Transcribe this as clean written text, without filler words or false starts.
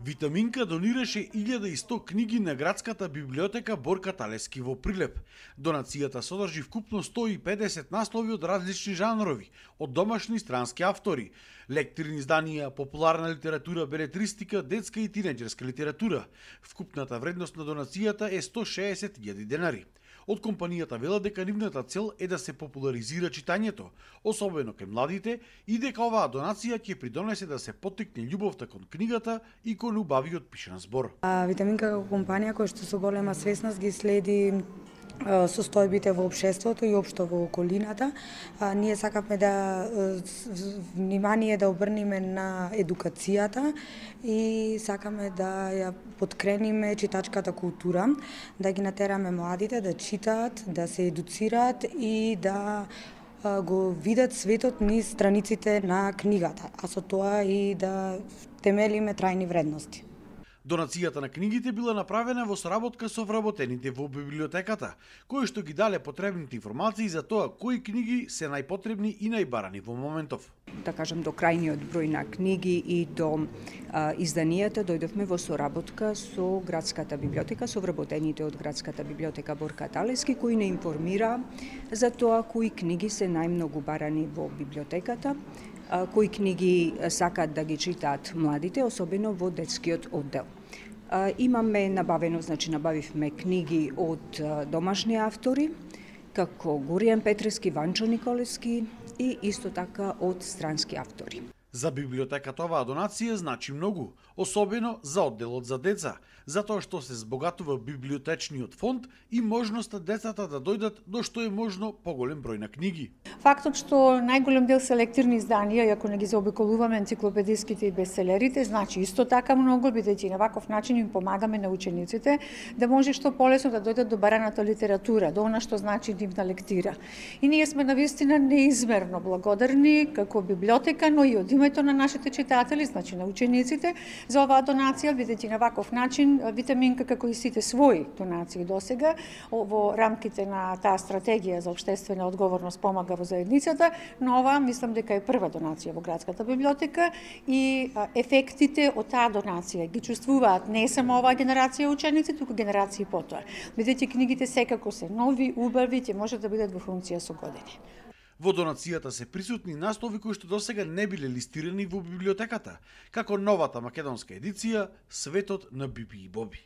Витаминка донираше 1100 книги на градската библиотека Борка Талески во Прилеп. Донацијата содржи вкупно 150 наслови од различни жанрови, од домашни и странски автори, лектирни изданија, популарна литература, белетристика, детска и тинеџерска литература. Вкупната вредност на донацијата е 160.000 денари. Од компанијата велат дека нивната цел е да се популаризира читањето, особено кај младите, и дека оваа донација ќе придонесе да се поттикне љубовта кон книгата и кон убавиот пишан збор. Витаминка како компанија која што со голема свесност ги следи состојбите во општеството и општо во околината. Ние сакавме да внимание да обрниме на едукацијата и сакаме да ја подкрениме читачката култура, да ги натераме младите да читаат, да се едуцираат и да го видат светот низ страниците на книгата, а со тоа и да темелиме трајни вредности. Донацијата на книгите била направена во соработка со вработените во библиотеката, кои што ги дале потребните информации за тоа кои книги се најпотребни и најбарани во моментов. Да кажам, до крајниот број на книги и до изданијата дојдовме во соработка со градската библиотека, со вработените од градската библиотека Борка Талески, кои не информира за тоа кои книги се најмногу барани во библиотеката, кои книги сакаат да ги читаат младите, особено во детскиот оддел. Имаме набавено, набавивме книги од домашни автори, како Горијан Петрески, Ванчо Николевски и исто така од странски автори. За библиотеката оваа донација значи многу, особено за одделот за деца, затоа што се збогатува библиотечниот фонд и можноста децата да дојдат до што е можно поголем број на книги. Фактот што најголем дел се лектирни изданија, ако не ги заобиколуваме енциклопедиските и бестселерите, значи исто така многу, бидејќи на ваков начин им помагаме на учениците да може што полесно да дојдат до бараната литература, до она што значи нивна лектира. И ние сме навистина неизмерно благодарни како библиотека, но и од името на нашите читатели, значи на учениците, за оваа донација, бидејќи на ваков начин Витаминка, како и сите своји донации досега, во рамките на таа стратегија за општествена одговорност помага во заедницата, но ова мислам дека е прва донација во градската библиотека и ефектите од таа донација ги чувствуваат не само оваа генерација ученици, туку генерации потоа. Бидејќи книгите секако се нови, убави, ќе можат да бидат во функција со години. Во донацијата се присутни наслови кои што досега не биле листирани во библиотеката, како новата македонска едиција Светот на Биби и Боби.